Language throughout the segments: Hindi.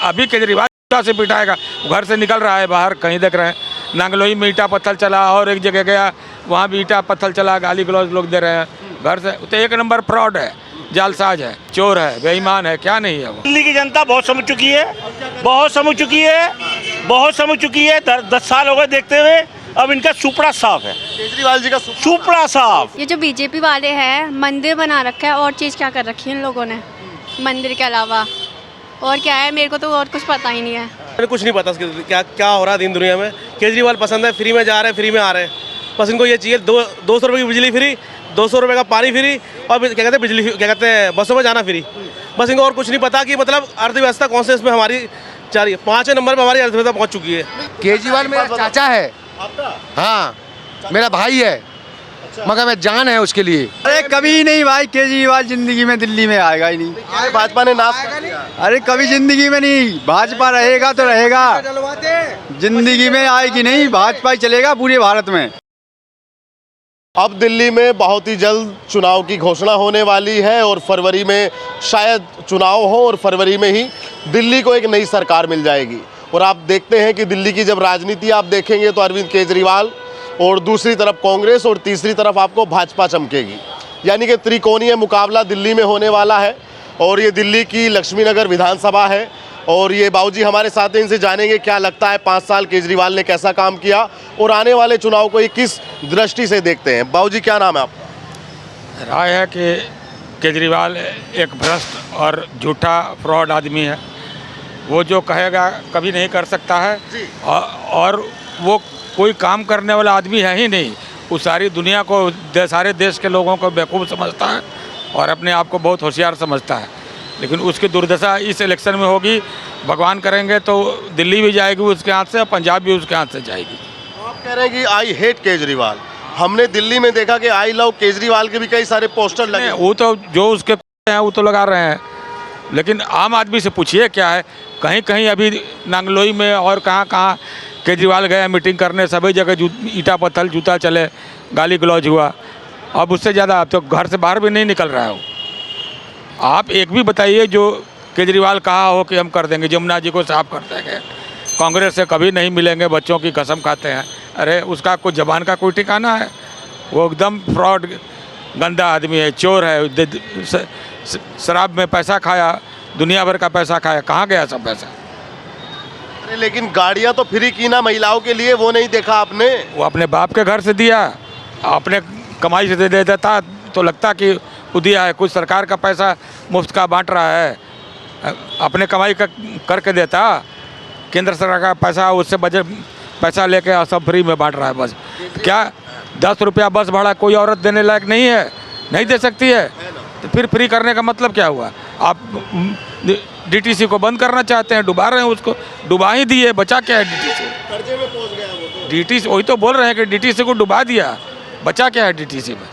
अभी केजरीवाल से पिटाएगा, घर से निकल रहा है बाहर, कहीं देख रहे हैं नांगलोई में ईटा पत्थर चला, और एक जगह गया वहाँ भी ईटा पत्थर चला, गाली गलौज लोग दे रहे हैं घर से। तो एक नंबर फ्रॉड है, जालसाज है, चोर है, बेईमान है, क्या नहीं है वो। दिल्ली की जनता बहुत समझ चुकी है, बहुत समझ चुकी है, बहुत समझ चुकी है। 10 साल हो गए देखते हुए, अब इनका सुपड़ा साफ है, केजरीवाल जी का सुपड़ा साफ। ये जो बीजेपी वाले हैं, मंदिर बना रखा है, और चीज़ क्या कर रखी है इन लोगों ने मंदिर के अलावा, और क्या है मेरे को तो और कुछ पता ही नहीं है। मुझे कुछ नहीं पता क्या क्या हो रहा है दिन दुनिया में। केजरीवाल पसंद है, फ्री में जा रहे हैं, फ्री में आ रहे हैं, बस इनको ये चाहिए। 200 रुपये की बिजली फ्री, 200 रुपये का पानी फ्री, और क्या कहते हैं बिजली, क्या कहते हैं बसों में जाना फ्री। बस इनको और कुछ नहीं पता कि मतलब अर्थव्यवस्था कौन से इसमें हमारी 5वें नंबर पर हमारी अर्थव्यवस्था पहुँच चुकी है। केजरीवाल मेरा चाचा है, हाँ मेरा भाई है, मगर मैं जान है उसके लिए। अरे कभी नहीं भाई, केजरीवाल जिंदगी में दिल्ली में आएगा ही नहीं। भाजपा ने नाश कर दिया। अरे कभी जिंदगी में नहीं, भाजपा रहेगा तो रहेगा, जिंदगी में आएगी नहीं, भाजपा ही चलेगा पूरे भारत में। अब दिल्ली में बहुत ही जल्द चुनाव की घोषणा होने वाली है और फरवरी में शायद चुनाव हो और फरवरी में ही दिल्ली को एक नई सरकार मिल जाएगी। और आप देखते हैं कि दिल्ली की जब राजनीति आप देखेंगे तो अरविंद केजरीवाल और दूसरी तरफ कांग्रेस और तीसरी तरफ आपको भाजपा चमकेगी, यानी कि त्रिकोणीय मुकाबला दिल्ली में होने वाला है। और ये दिल्ली की लक्ष्मीनगर विधानसभा है और ये बाबूजी हमारे साथ हैं, इनसे जानेंगे क्या लगता है 5 साल केजरीवाल ने कैसा काम किया और आने वाले चुनाव को ये किस दृष्टि से देखते हैं। बाबूजी क्या नाम है आपका? राय है कि केजरीवाल एक भ्रष्ट और झूठा फ्रॉड आदमी है। वो जो कहेगा कभी नहीं कर सकता है, और वो कोई काम करने वाला आदमी है ही नहीं। वो सारी दुनिया को, सारे देश के लोगों को बेवकूफ़ समझता है और अपने आप को बहुत होशियार समझता है। लेकिन उसकी दुर्दशा इस इलेक्शन में होगी। भगवान करेंगे तो दिल्ली भी जाएगी उसके हाथ से और पंजाब भी उसके हाथ से जाएगी। आप कह रहे हैं कि आई हेट केजरीवाल। हमने दिल्ली में देखा कि आई लव केजरीवाल के भी कई सारे पोस्टर लगे। वो तो जो उसके हैं वो तो लगा रहे हैं, लेकिन आम आदमी से पूछिए क्या है। कहीं कहीं अभी नांगलोई में और कहाँ कहाँ केजरीवाल गए मीटिंग करने, सभी जगह ईटा पत्थर जूता चले, गाली गलौज हुआ। अब उससे ज़्यादा अब तो घर से बाहर भी नहीं निकल रहा है वो। आप एक भी बताइए जो केजरीवाल कहा हो कि हम कर देंगे, जमुना जी को साफ कर देंगे, कांग्रेस से कभी नहीं मिलेंगे, बच्चों की कसम खाते हैं। अरे उसका कोई जबान का कोई ठिकाना है? वो एकदम फ्रॉड गंदा आदमी है, चोर है, शराब में पैसा खाया, दुनिया भर का पैसा खाया, कहाँ गया सब पैसा? अरे लेकिन गाड़ियाँ तो फ्री की ना महिलाओं के लिए, वो नहीं देखा आपने? वो अपने बाप के घर से दिया, अपने कमाई से दे देता तो लगता कि वो दिया है। कुछ सरकार का पैसा मुफ्त का बांट रहा है, अपने कमाई का करके देता। केंद्र सरकार का पैसा, उससे बजट पैसा लेके सब फ्री में बांट रहा है। बस क्या 10 रुपया बस भाड़ा कोई औरत देने लायक नहीं है, नहीं दे सकती है, तो फिर फ्री करने का मतलब क्या हुआ? आप डीटीसी को बंद करना चाहते हैं, डुबा रहे हैं उसको, डुबा ही दिए, बचा क्या है डीटीसी? कर्जे में पहुंच गया वो तो। डीटीसी वही तो बोल रहे हैं कि डीटीसी को डुबा दिया, बचा क्या है डीटीसी में?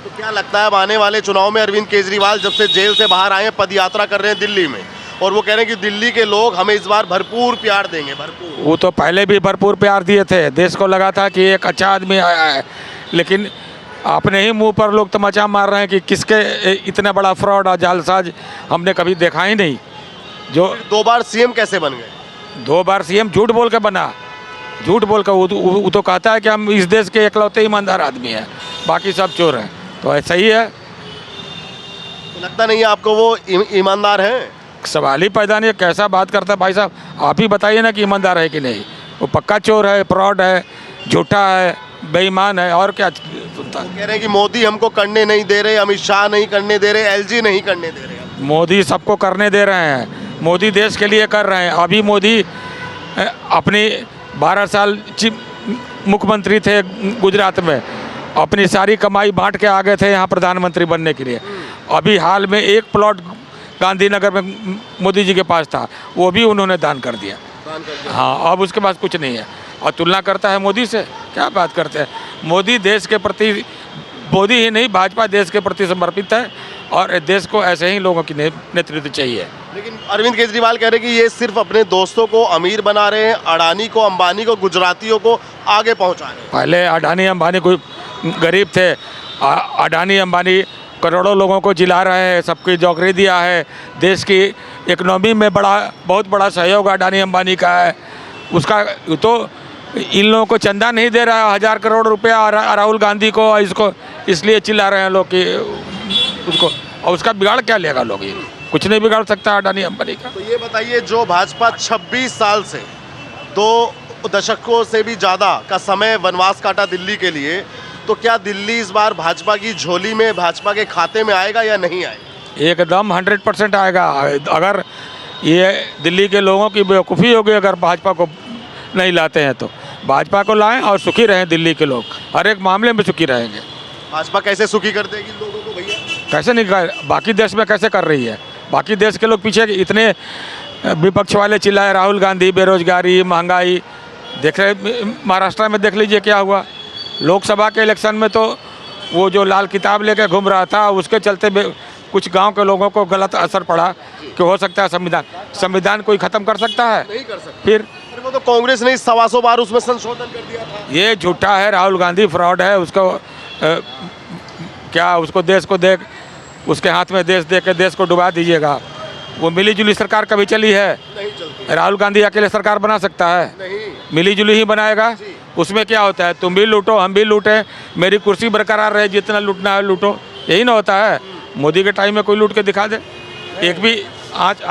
तो क्या लगता है अब आने वाले चुनाव में अरविंद केजरीवाल जब से जेल से बाहर आए हैं, पद यात्रा कर रहे हैं दिल्ली में, और वो कह रहे हैं कि दिल्ली के लोग हमें इस बार भरपूर प्यार देंगे? भरपूर, वो तो पहले भी भरपूर प्यार दिए थे, देश को लगा था कि एक अच्छा आदमी आया है। लेकिन अपने ही मुंह पर लोग तमाचा मार रहे हैं कि किसके इतना बड़ा फ्रॉड और जालसाज हमने कभी देखा ही नहीं। जो 2 बार सीएम कैसे बन गए? 2 बार सीएम झूठ बोल के बना, झूठ बोल कर। वो तो कहता है कि हम इस देश के इकलौते ईमानदार आदमी हैं, बाकी सब चोर हैं। तो ऐसा ही है। तो लगता नहीं है आपको वो ईमानदार हैं? सवाल ही पैदा नहीं, कैसा बात करता है भाई साहब? आप ही बताइए ना कि ईमानदार है कि नहीं। वो पक्का चोर है, फ्रॉड है, झूठा है, बेईमान है, और क्या सुनता है? कह रहे हैं कि मोदी हमको करने नहीं दे रहे, अमित शाह नहीं करने दे रहे, एलजी नहीं करने दे रहे। मोदी सबको करने दे रहे हैं, मोदी देश के लिए कर रहे हैं। अभी मोदी अपनी 12 साल मुख्यमंत्री थे गुजरात में, अपनी सारी कमाई बांट के आ गए थे यहाँ प्रधानमंत्री बनने के लिए। अभी हाल में एक प्लॉट गांधीनगर में मोदी जी के पास था, वो भी उन्होंने दान कर दिया। हाँ, अब उसके पास कुछ नहीं है। और तुलना करता है मोदी से, क्या बात करते हैं? मोदी देश के प्रति, मोदी ही नहीं भाजपा देश के प्रति समर्पित है, और देश को ऐसे ही लोगों की नेतृत्व चाहिए। लेकिन अरविंद केजरीवाल कह रहे हैं कि ये सिर्फ अपने दोस्तों को अमीर बना रहे हैं, अडानी को, अंबानी को, गुजरातियों को आगे पहुंचा रहे हैं। पहले अडानी अंबानी कोई गरीब थे, अडानी अंबानी करोड़ों लोगों को जिला रहे हैं, सबकी नौकरी दिया है, देश की इकोनॉमी में बहुत बड़ा सहयोग अडानी अंबानी का है। उसका तो इन लोगों को चंदा नहीं दे रहा है 1000 करोड़ रुपया राहुल गांधी को, इसको इसलिए चिल्ला रहे हैं लोग कि उसको, और उसका बिगाड़ क्या लेगा लोग? ये कुछ नहीं बिगाड़ सकता अडानी अंबानी का। तो ये बताइए, जो भाजपा 26 साल से 2 दशकों से भी ज़्यादा का समय वनवास काटा दिल्ली के लिए, तो क्या दिल्ली इस बार भाजपा की झोली में, भाजपा के खाते में आएगा या नहीं आएगा? एकदम 100% आएगा। अगर ये दिल्ली के लोगों की बेवकूफ़ी होगी अगर भाजपा को नहीं लाते हैं तो। भाजपा को लाएं और सुखी रहें दिल्ली के लोग, हर एक मामले में सुखी रहेंगे। भाजपा कैसे सुखी कर देगी लोगों को भैया? कैसे नहीं कर, बाकी देश में कैसे कर रही है? बाकी देश के लोग पीछे इतने विपक्ष वाले चिल्लाए, राहुल गांधी, बेरोजगारी, महंगाई, देख रहे महाराष्ट्र में देख लीजिए क्या हुआ। लोकसभा के इलेक्शन में तो वो जो लाल किताब लेकर घूम रहा था, उसके चलते कुछ गांव के लोगों को गलत असर पड़ा कि हो सकता है संविधान कोई ख़त्म कर सकता है? नहीं कर सकता। फिर वो तो कांग्रेस ने 125 बार उसमें संशोधन कर दिया था। ये झूठा है, राहुल गांधी फ्रॉड है। उसको क्या उसको देश को देख, उसके हाथ में देश दे के देश को डुबा दीजिएगा। वो मिली जुली सरकार कभी चली है? नहीं चलती। राहुल गांधी अकेले सरकार बना सकता है? नहीं। मिली जुली ही बनाएगा। उसमें क्या होता है, तुम भी लूटो हम भी लूटें, मेरी कुर्सी बरकरार रहे, जितना लूटना है लूटो, यही ना होता है। मोदी के टाइम में कोई लूट के दिखा दे? एक भी आँच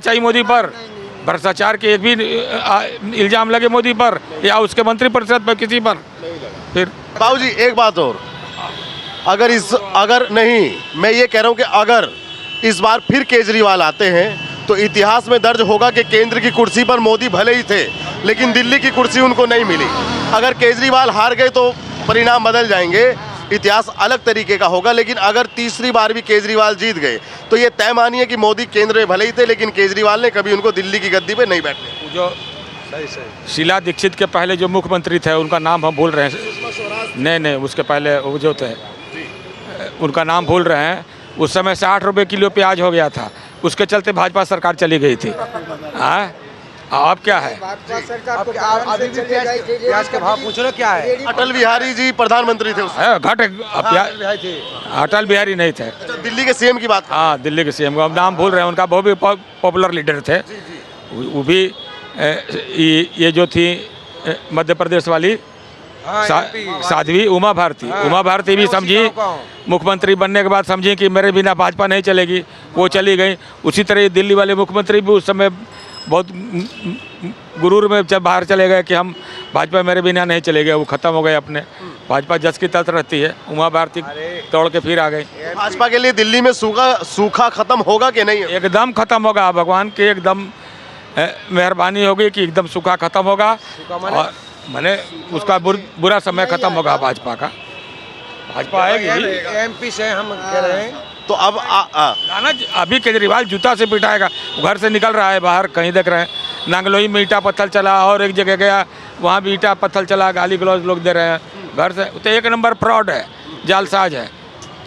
आई मोदी पर? भ्रष्टाचार के एक भी इल्जाम लगे मोदी पर या उसके मंत्रिपरिषद पर, किसी पर? फिर बाबूजी एक बात और, अगर नहीं, मैं ये कह रहा हूँ कि अगर इस बार फिर केजरीवाल आते हैं तो इतिहास में दर्ज होगा कि केंद्र की कुर्सी पर मोदी भले ही थे लेकिन दिल्ली की कुर्सी उनको नहीं मिली। अगर केजरीवाल हार गए तो परिणाम बदल जाएंगे, इतिहास अलग तरीके का होगा। लेकिन अगर तीसरी बार भी केजरीवाल जीत गए तो ये तय मानिए कि मोदी केंद्र में भले ही थे लेकिन केजरीवाल ने कभी उनको दिल्ली की गद्दी पे नहीं बैठने। जो शीला दीक्षित के पहले जो मुख्यमंत्री थे उनका नाम हम भूल रहे हैं। नहीं, उसके पहले वो जो थे उनका नाम भूल रहे हैं। उस समय 60 रुपये किलो प्याज हो गया था, उसके चलते भाजपा सरकार चली गई थी। हाँ, अब क्या है? अभी भी प्याज का भाव पूछ रहे क्या है? अटल बिहारी जी प्रधानमंत्री थे अटल बिहारी नहीं थे। दिल्ली के सीएम की बात। हाँ, दिल्ली के सीएम, अब नाम भूल रहे हैं उनका। बहुत भी पॉपुलर लीडर थे वो भी। ये जो थी मध्य प्रदेश वाली साध्वी उमा भारती भी समझी, मुख्यमंत्री बनने के बाद समझी कि मेरे बिना भाजपा नहीं चलेगी, वो चली गई। उसी तरह दिल्ली वाले मुख्यमंत्री भी उस समय बहुत गुरूर में जब बाहर चले गए कि हम भाजपा मेरे बिना नहीं चलेगा, वो ख़त्म हो गए अपने। भाजपा जस की तस रहती है, उमा भारती तोड़ के फिर आ गई। भाजपा के लिए दिल्ली में सूखा खत्म होगा कि नहीं? एकदम ख़त्म होगा, भगवान की एकदम मेहरबानी होगी कि एकदम सूखा ख़त्म होगा। और मैंने उसका बुरा समय ख़त्म होगा भाजपा का। भाजपा आएगी। एमपी से हम कह रहे हैं तो अब ना, अभी केजरीवाल जूता से पिटाएगा। घर से निकल रहा है बाहर, कहीं देख रहे हैं नांगलोई में ईंटा पत्थर चला, और एक जगह गया वहाँ भी ईंटा पत्थर चला, गाली गलौज लोग दे रहे हैं घर से। तो एक नंबर फ्रॉड है, जालसाज है,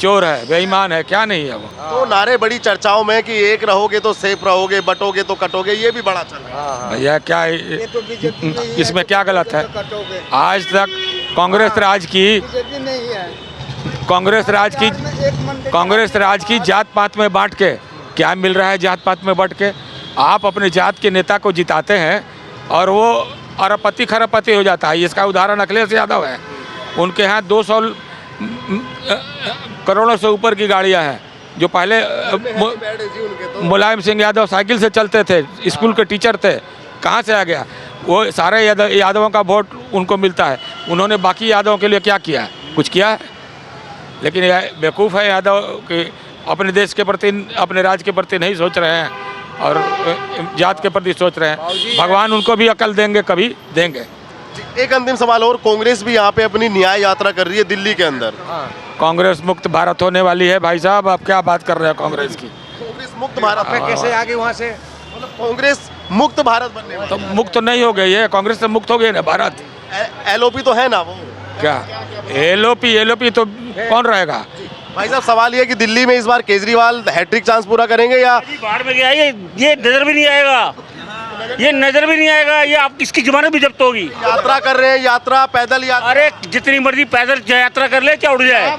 चोर है, बेईमान है, क्या नहीं है वो। तो नारे बड़ी चर्चाओं में कि एक रहोगे तो सेफ रहोगे, बटोगे तो कटोगे, ये भी बड़ा चल रहा है। भैया क्या इसमें क्या गलत है? आज तक कांग्रेस राज की जात पात में बांट के क्या मिल रहा है? जात पात में बांट के आप अपने जात के नेता को जिताते हैं और वो अरबपति खरबपति हो जाता है। इसका उदाहरण अखिलेश यादव है। उनके यहाँ 200 करोड़ों से ऊपर की गाड़ियाँ हैं। जो पहले मुलायम सिंह यादव साइकिल से चलते थे, स्कूल के टीचर थे, कहाँ से आ गया? वो सारे यादवों का वोट उनको मिलता है। उन्होंने बाकी यादवों के लिए क्या किया है? कुछ किया है? लेकिन बेवकूफ़ है यादव कि अपने देश के प्रति, अपने राज्य के प्रति नहीं सोच रहे हैं और जात के प्रति सोच रहे हैं। भगवान उनको भी अकल देंगे, कभी देंगे। एक अंतिम सवाल और, कांग्रेस भी यहाँ पे अपनी न्याय यात्रा कर रही है दिल्ली के अंदर। कांग्रेस मुक्त भारत होने वाली है भाई साहब। आप क्या बात कर रहे हैं कांग्रेस की? कांग्रेस मुक्त भारत कैसे आगे वहाँ से? मतलब कांग्रेस मुक्त भारत बनने वाली तो मुक्त नहीं हो गई है, कांग्रेस से मुक्त हो गई ना भारत। एलओपी तो है ना वो? क्या एलओपी तो कौन रहेगा? भाई साहब सवाल ये है कि दिल्ली में इस बार केजरीवाल हैट्रिक चांस पूरा करेंगे या बाहर में गया ये नजर भी नहीं आएगा। ये नजर भी नहीं आएगा, ये आप किसकी जमानत भी जब्त होगी। यात्रा कर रहे हैं, यात्रा पैदल यात्रा। अरे जितनी मर्जी पैदल यात्रा कर ले, क्या उड़ जाए,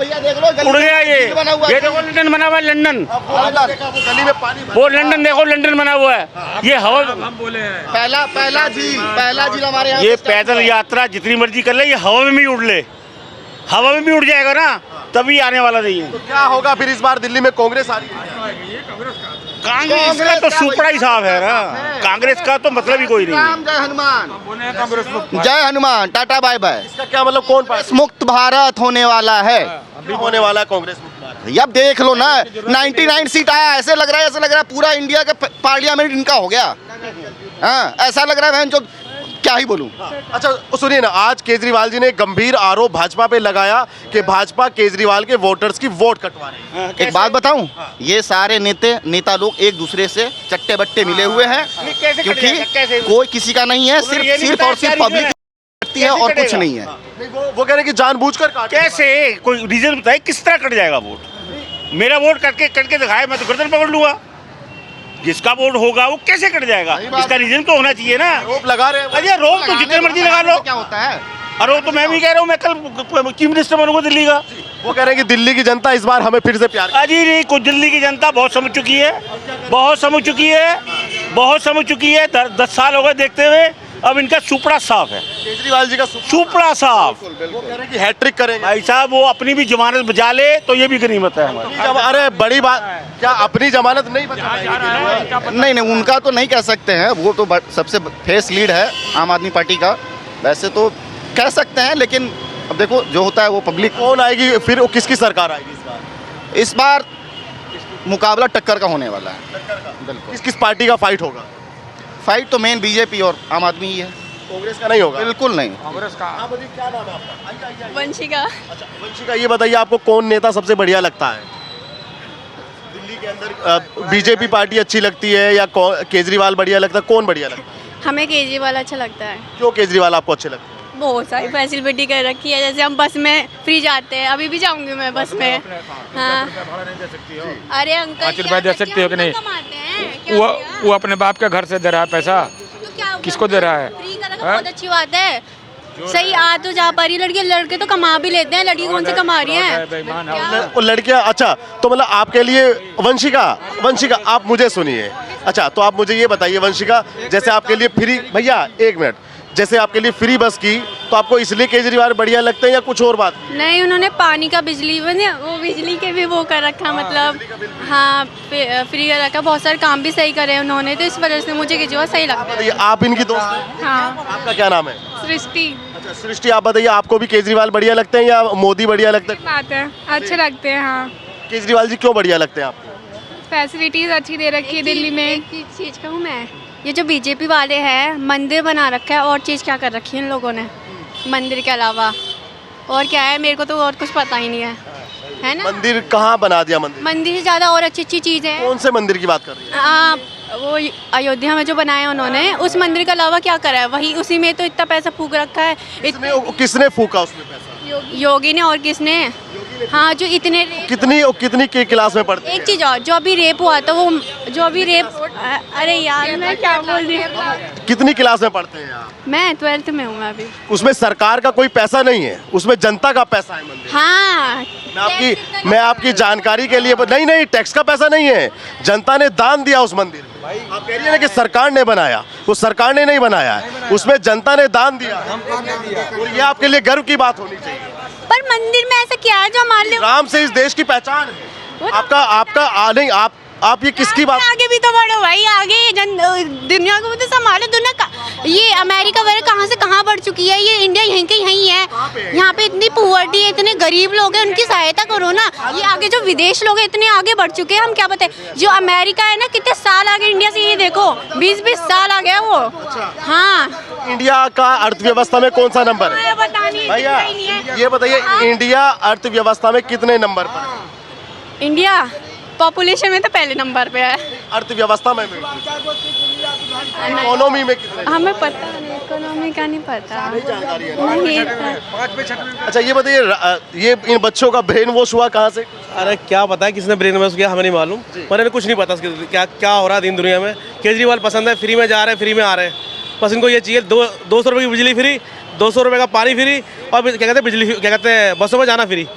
उड़ गया ये देखो लंदन बना हुआ है, लंदन, गली में पानी वो लंदन देखो, लंदन बना हुआ है, ये हवा, हम बोले हैं पहला झील हमारे यहाँ ये पैदल यात्रा जितनी मर्जी कर ले, ये हवा में भी उड़ ले, हवा में भी उड़ जाएगा ना, तभी आने वाला नहीं है। तो क्या होगा फिर इस बार दिल्ली में कांग्रेस आ रही है? कांग्रेस का तो सुपड़ा ही साफ है ना, कांग्रेस का तो मतलब ही कोई नहीं है। जय हनुमान, बोले हैं कांग्रेस में जय हनुमान, टाटा बाय बाय। इसका क्या मतलब, कौन पार्टी मुक्त भारत होने वाला है। अभी होने वाला है कांग्रेस मुक्त भारत? ये अब देख लो ना, 99 सीट आया, ऐसे लग रहा है पूरा इंडिया का पार्लियामेंट इनका हो गया। हाँ, ऐसा लग रहा है जो क्या ही बोलूं। अच्छा सुनिए ना, आज केजरीवाल जी ने गंभीर आरोप भाजपा पे लगाया कि भाजपा केजरीवाल के वोटर्स की वोट कटवा रही है। एक बात बताऊं, ये सारे नेता लोग एक दूसरे से चट्टे बट्टे मिले हुए हैं, कैसे क्योंकि कोई किसी का नहीं है, सिर्फ और सिर्फ पब्लिक करती है और कुछ नहीं है। नहीं, वो कह रहे हैं कि जानबूझकर काट रहे हैं। कैसे, कोई रीजन बताए किस तरह कट जाएगा वोट। मेरा वोट करके दिखाए, मैं तो गर्दन पकड़ लूंगा। जिसका वोट होगा वो कैसे कट जाएगा, इसका रीजन तो होना चाहिए ना। आरोप लगा रहे हैं। अरे रोक तो जितने मर्जी लगा लो, क्या होता है। अरे तो मैं भी कह रहा हूँ, मैं कल चीफ मिनिस्टर बनूंगा दिल्ली का। वो कह रहे हैं कि दिल्ली की जनता इस बार हमें फिर से प्यार अजी नहीं, कुछ दिल्ली की जनता बहुत समझ चुकी है, बहुत समझ चुकी है, बहुत समझ चुकी है। 10 साल हो गए देखते हुए, अब इनका सुपड़ा साफ है, केजरीवाल जी का सुपड़ा साफ। वो कह रहे हैं कि हैट्रिक करेंगे। भाई साहब वो अपनी भी जमानत बचा ले तो ये भी गनीमत है हमारी। अरे बड़ी बात, क्या अपनी जमानत नहीं बचा पाएंगे? नहीं, उनका तो नहीं कह सकते हैं, वो तो सबसे फेस लीड है आम आदमी पार्टी का, वैसे तो कह सकते हैं, लेकिन अब देखो जो होता है वो पब्लिक। कौन आएगी फिर, वो किसकी सरकार आएगी इस बार मुकाबला टक्कर का होने वाला है। बिल्कुल, किस किस पार्टी का फाइट होगा? फाइट तो मेन बीजेपी और आम आदमी ही है, कांग्रेस का नहीं होगा? बिल्कुल नहीं। कांग्रेस का। आप बताइए, क्या नाम है आपका? वंशिका। अच्छा वंशिका, ये बताइए आपको कौन नेता सबसे बढ़िया लगता है दिल्ली के अंदर? बीजेपी पार्टी अच्छी लगती है या केजरीवाल बढ़िया लगता है, कौन बढ़िया लगता है? हमें केजरीवाल अच्छा लगता है, क्यों केजरीवाल आपको अच्छे लगते हैं? बहुत सारी फैसिलिटी कर रखी है, जैसे हम बस में फ्री जाते हैं, अभी भी जाऊंगी मैं बस में। हाँ, अरे अंकल 5 रुपए दे सकती हो कि नहीं? कमाते हैं क्या वो किया? वो अपने बाप के घर से दे रहा है पैसा, तो क्या हुआ? किसको दे रहा है? फ्री का रखा, बहुत अच्छी बात है। सही आ तो जा पा रही लड़की, लड़के तो कमा भी लेते हैं, लड़की कौन सी कमा रही है? बेईमान क्या? वो लड़कियां, अच्छा तो मतलब आपके लिए वंशिका आप मुझे सुनिए। अच्छा तो आप मुझे ये बताइए वंशिका, जैसे आपके लिए फ्री, भैया एक मिनट, जैसे आपके लिए फ्री बस की, तो आपको इसलिए केजरीवाल बढ़िया लगते हैं या कुछ और बात? नहीं, उन्होंने पानी का बिजली वो बिजली के भी वो कर रखा, मतलब हाँ फ्री कर रखा, बहुत सारे काम भी सही करे उन्होंने, तो इस वजह से मुझे केजरीवाल सही लगता है। बताइए, आप इनकी दोस्त हैं? हाँ, आपका क्या नाम है? सृष्टि। अच्छा सृष्टि, आप बताइए आपको भी केजरीवाल बढ़िया लगते हैं या मोदी बढ़िया लगते हैं? बात है, अच्छे लगते हैं। हाँ, केजरीवाल जी क्यों बढ़िया लगते हैं आपको? फैसिलिटीज अच्छी दे रखी है दिल्ली में। एक चीज़ कहूँ मैं, ये जो बीजेपी वाले हैं, मंदिर बना रखा है, और चीज़ क्या कर रखी है इन लोगों ने मंदिर के अलावा, और क्या है मेरे को तो और कुछ पता ही नहीं है ना। मंदिर कहाँ बना दिया? मंदिर से ज़्यादा और अच्छी अच्छी चीज़ें हैं। कौन से मंदिर की बात कर रही है? वो अयोध्या में जो बनाया उन्होंने, उस मंदिर के अलावा क्या करा है? वही उसी में तो इतना पैसा फूक रखा है। किसने फूका उसमें पैसा? योगी ने, और किसने? हाँ, जो इतने कितनी के क्लास में पढ़ते हैं? एक चीज़ और, जो अभी रेप हुआ था, वो जो अभी रेप, अरे यार मैं क्या बोल रही हूँ, कितनी क्लास में पढ़ते हैं आप? मैं 12th में हूँ अभी। उसमें सरकार का कोई पैसा नहीं है, उसमें जनता का पैसा है मंदिर। हाँ, मैं आपकी जानकारी के लिए, नहीं टैक्स का पैसा नहीं है, जनता ने दान दिया उस मंदिर में। आप कह रही है ना कि सरकार ने बनाया, वो सरकार ने नहीं बनाया है, उसमें जनता ने दान दिया, और ये आपके लिए गर्व की बात होनी चाहिए। पर मंदिर में ऐसा क्या है जो हमारे लिए? राम से इस देश की पहचान है। आपका नहीं, आप ये किसकी बात? आगे भी तो बढ़ो भाई, आगे दुनिया को भी तो संभालो। दुनिया का ये अमेरिका वगैरह कहाँ से कहाँ बढ़ चुकी है, ये इंडिया यहीं के यहीं है। यहाँ पे इतनी पुअर्टी है, इतने गरीब लोग हैं, उनकी सहायता करो ना। ये आगे जो विदेश लोग हैं इतने आगे बढ़ चुके हैं, हम क्या बताएं। जो अमेरिका है ना, कितने साल आगे इंडिया से, ये देखो 20-20 साल आ गया वो। हाँ, इंडिया का अर्थव्यवस्था में कौन सा नंबर है पता नहीं, भैया? नहीं है। ये बताइए, इंडिया अर्थव्यवस्था में कितने नंबर पर है? इंडिया पॉपुलेशन में तो पहले नंबर पे है। अर्थव्यवस्था में इकोनॉमी में कितने? हमें पता नहीं, इकोनॉमी का नहीं पता। जानकारी है नहीं अच्छा ये बताइए ये इन बच्चों का ब्रेन वॉश हुआ कहाँ से? अरे क्या पता है किसने ब्रेन वॉश किया, हमें नहीं मालूम, पर इन्हें कुछ नहीं पता इसके क्या क्या हो रहा है दिन दुनिया में। केजरीवाल पसंद है, फ्री में जा रहे हैं, फ्री में आ रहे हैं, बस इनको ये चाहिए 200 रुपये की बिजली फ्री, 200 रुपये का पानी फ्री, और क्या कहते हैं बिजली, क्या कहते हैं बसों में जाना फ्री।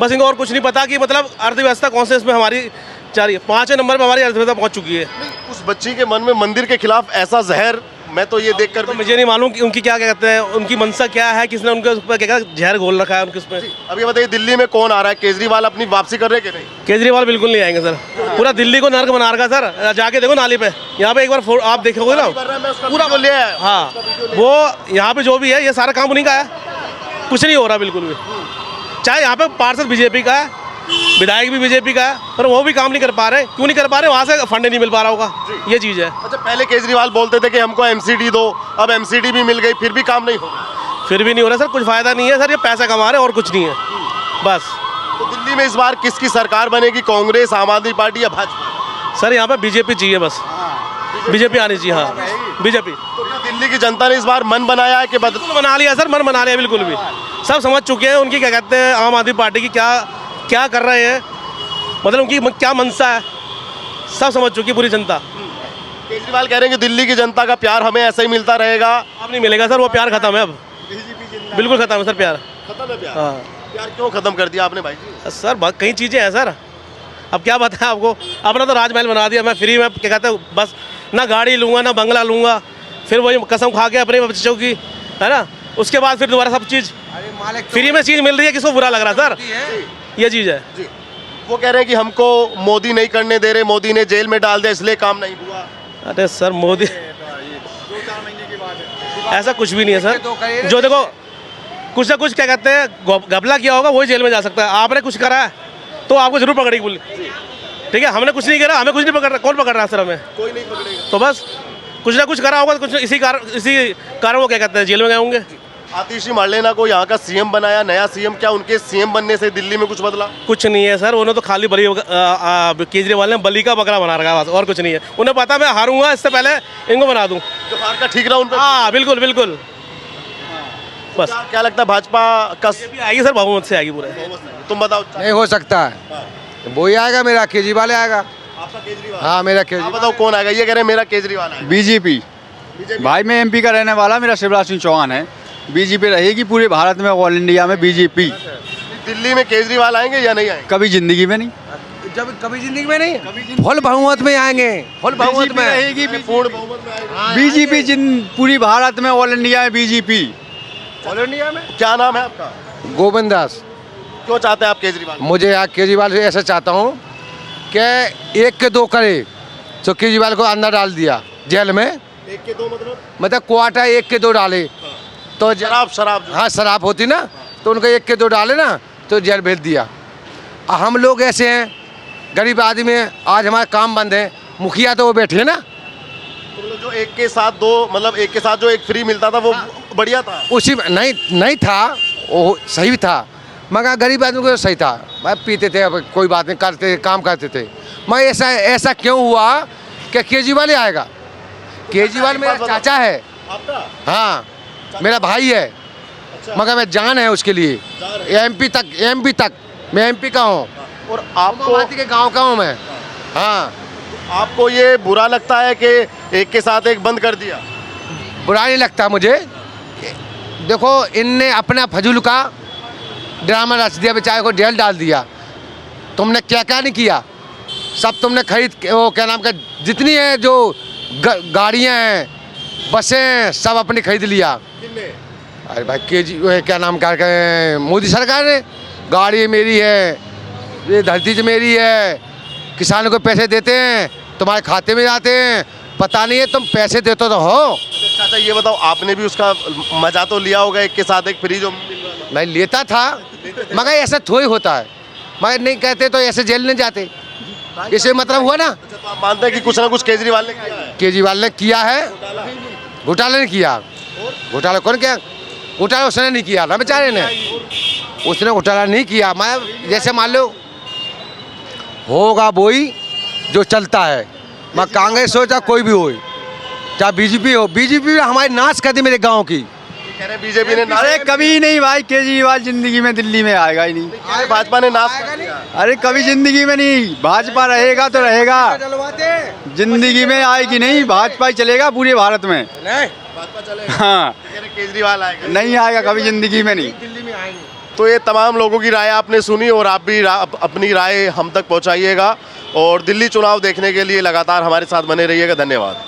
बस इनको और कुछ नहीं पता कि मतलब अर्थव्यवस्था कौन से इसमें हमारी 5वें नंबर पर हमारी अर्थव्यवस्था पहुँच चुकी है। उस बच्ची के मन में मंदिर के खिलाफ ऐसा जहर, मैं तो ये देखकर तो मुझे नहीं मालूम कि उनकी क्या कहते हैं, उनकी मंशा क्या है, किसने उनके उस पर क्या कहते हैं जहर घोल रखा है उनके उसमें। अब ये बताइए दिल्ली में कौन आ रहा है? केजरीवाल अपनी वापसी कर रहे कि नहीं? केजरीवाल बिल्कुल नहीं आएंगे सर, पूरा दिल्ली को नर्क बना रखा सर। जाके देखो नाली पे, यहाँ पे एक बार आप देखोगे ना पूरा वीडियो लिया है। हाँ, वो यहाँ पे जो भी है ये सारा काम उन्हीं का है, कुछ नहीं हो रहा बिल्कुल भी। चाहे यहाँ पे पार्षद बीजेपी का है, विधायक भी बीजेपी का है, पर वो भी काम नहीं कर पा रहे। क्यों नहीं कर पा रहे? वहाँ से फंड नहीं मिल पा रहा होगा, ये चीज़ है। अच्छा पहले केजरीवाल बोलते थे कि हमको एमसीडी दो, अब एमसीडी भी मिल गई फिर भी काम नहीं हो रहा। फिर भी नहीं हो रहा सर, कुछ फ़ायदा नहीं है सर, ये पैसा कमा रहे हैं और कुछ नहीं है बस। तो दिल्ली में इस बार किसकी सरकार बनेगी? कांग्रेस, आम आदमी पार्टी या भाजपा? सर यहाँ पे बीजेपी चाहिए, बस बीजेपी आनी चाहिए। हाँ बीजेपी। तो क्या दिल्ली की जनता ने इस बार मन बनाया है कि बिल्कुल बना लिया सर, मन बना लिया बिल्कुल भी। सब समझ चुके हैं उनकी क्या कहते हैं आम आदमी पार्टी की क्या कर रहे हैं, मतलब उनकी क्या मंशा है, सब समझ चुकी है पूरी जनता। केजरीवाल कह रहे हैं कि दिल्ली की जनता का प्यार हमें ऐसे ही मिलता रहेगा। अब नहीं मिलेगा सर, वो प्यार खत्म है अब, बिल्कुल खत्म है सर प्यार। खत्म है प्यार? हाँ प्यार क्यों खत्म कर दिया आपने भाई जी? सर बहुत कई चीज़ें हैं सर, अब क्या बताएं आपको। अपना तो राजमहल बना दिया, मैं फ्री में क्या कहते हैं बस ना गाड़ी लूँगा ना बंगला लूँगा, फिर वही कसम खा के अपने बच्चों की, है ना, उसके बाद फिर दोबारा सब चीज़ फ्री में चीज़ मिल रही है, किसको बुरा लग रहा है सर, ये चीज़ है। जी वो कह रहे हैं कि हमको मोदी नहीं करने दे रहे, मोदी ने जेल में डाल दिया इसलिए काम नहीं हुआ। अरे सर मोदी ऐसा कुछ भी नहीं है सर, जो देखो कुछ ना कुछ क्या कहते हैं घपला किया होगा वही जेल में जा सकता है। आपने कुछ करा है तो आपको जरूर पकड़ेगी पुलिस, ठीक है, हमने कुछ नहीं करा, हमें कुछ नहीं पकड़ रहा, कौन पकड़ रहा है सर हमें? कोई नहीं पकड़ेगा। तो बस कुछ ना कुछ करा होगा, कुछ इसी कारण वो क्या कहते हैं जेल में गए होंगे। आतिशी मार्लेना को यहाँ का सीएम बनाया, नया सीएम, क्या उनके सीएम बनने से दिल्ली में कुछ बदला? कुछ नहीं है सर, उन्होंने तो खाली केजरीवाल ने बलि का बकरा बना रखा है, और कुछ नहीं है। उन्हें पता मैं हारूंगा, इससे पहले इनको बना दूं, जो हार का ठीक रहा उन पर। हाँ बिल्कुल बिल्कुल। बस क्या लगता है भाजपा का आएगी सर, बहुमत से आएगी पूरे। तुम बताओ। नहीं हो सकता है, वो ही आएगा, मेरा केजरीवाल आएगा। आपका केजरीवाल? हाँ मेरा आप केजरीवाल। बताओ कौन आएगा? ये कह रहे हैं मेरा केजरीवाल आएगा। बीजेपी। भाई मैं एमपी का रहने वाला, मेरा शिवराज सिंह चौहान है। बीजेपी रहेगी पूरे भारत में, ऑल इंडिया में बीजेपी। दिल्ली में केजरीवाल आएंगे या नहीं आएंगे? कभी जिंदगी में नहीं, जब कभी जिंदगी में नहीं, फुल बहुमत में आएंगे, फुल बहुमत में रहेगी पूर्ण बहुमत में आएंगे। बीजेपी पूरी भारत में, ऑल इंडिया में बीजेपी। ऑल इंडिया में। क्या नाम है आपका? गोविंद दास। क्यों चाहते हैं आप केजरीवाल? मुझे यहाँ केजरीवाल से ऐसा चाहता हूँ कि 1 के 2 करे, तो केजरीवाल को अंदर डाल दिया जेल में, 1 के 2 मतलब क्वार्टर 1 के 2 डाले तो शराब हाँ शराब होती ना, तो उनको 1 के 2 डाले ना तो जेल भेज दिया। हम लोग ऐसे हैं गरीब आदमी हैं, आज हमारा काम बंद है, मुखिया तो वो बैठे हैं ना, जो 1 के साथ 2 मतलब 1 के साथ जो 1 फ्री मिलता था वो बढ़िया था। उसी में नहीं था, वो सही था, मगर गरीब आदमी को सही था। भाई पीते थे, अब कोई बात नहीं, करते काम करते थे। मगर ऐसा क्यों हुआ कि केजरीवाल ही आएगा? केजरीवाल मेरा चाचा है, आपका? हाँ मेरा भाई है, मगर मैं जान है उसके लिए। एमपी तक मैं एमपी का हूँ, और आपको के गांव का हूँ मैं। हाँ आपको ये बुरा लगता है कि 1 के साथ 1 बंद कर दिया? बुरा नहीं लगता मुझे। देखो इनने अपना फजूल का ड्रामा रच दिया, बेचारे को जेल डाल दिया। तुमने क्या क्या नहीं किया, सब तुमने खरीद वो क्या नाम का जितनी है जो गाड़ियाँ हैं, बसें हैं, सब अपनी खरीद लिया। अरे भाई क्या नाम का मोदी सरकार ने, गाड़ी मेरी है, ये धरती मेरी है, किसानों को पैसे देते हैं, तुम्हारे खाते में जाते हैं, पता नहीं है तुम पैसे देते तो हो। चाचा ये बताओ, आपने भी उसका मजा तो लिया होगा 1 के साथ 1 फ्री जो मिल रहा था? मैं लेता था, मगर ऐसा थोड़ी होता है, मगर नहीं कहते तो ऐसे जेल नहीं जाते, इसे मतलब हुआ ना। अच्छा तो आप मानते हैं कि कुछ ना कुछ केजरीवाल ने किया है? केजरीवाल ने किया है, घोटाला नहीं किया। घोटाला कौन किया? घोटाला उसने नहीं किया ना बेचारे ने, उसने घोटाला नहीं किया। मैं जैसे मान लो होगा वही जो चलता है। मैं कांग्रेस हो चाहे कोई भी हो, चाहे बीजेपी हो, बीजेपी हमारी नाश कर दी मेरे गांव की। कह रहे बीजेपी ने अरे कभी नहीं भाई, केजरीवाल जिंदगी में दिल्ली में आएगा ही नहीं। भाजपा ने नाश कर दिया। अरे कभी जिंदगी में नहीं, भाजपा रहेगा तो रहेगा, जिंदगी में आएगी नहीं, भाजपा ही चलेगा पूरे भारत में। भाजपा चलेगा। हाँ, कह रहे केजरीवाल आएगा। नहीं आएगा कभी जिंदगी में नहीं। तो ये तमाम लोगों की राय आपने सुनी और आप भी अपनी राय हम तक पहुंचाइएगा और दिल्ली चुनाव देखने के लिए लगातार हमारे साथ बने रहिएगा। धन्यवाद।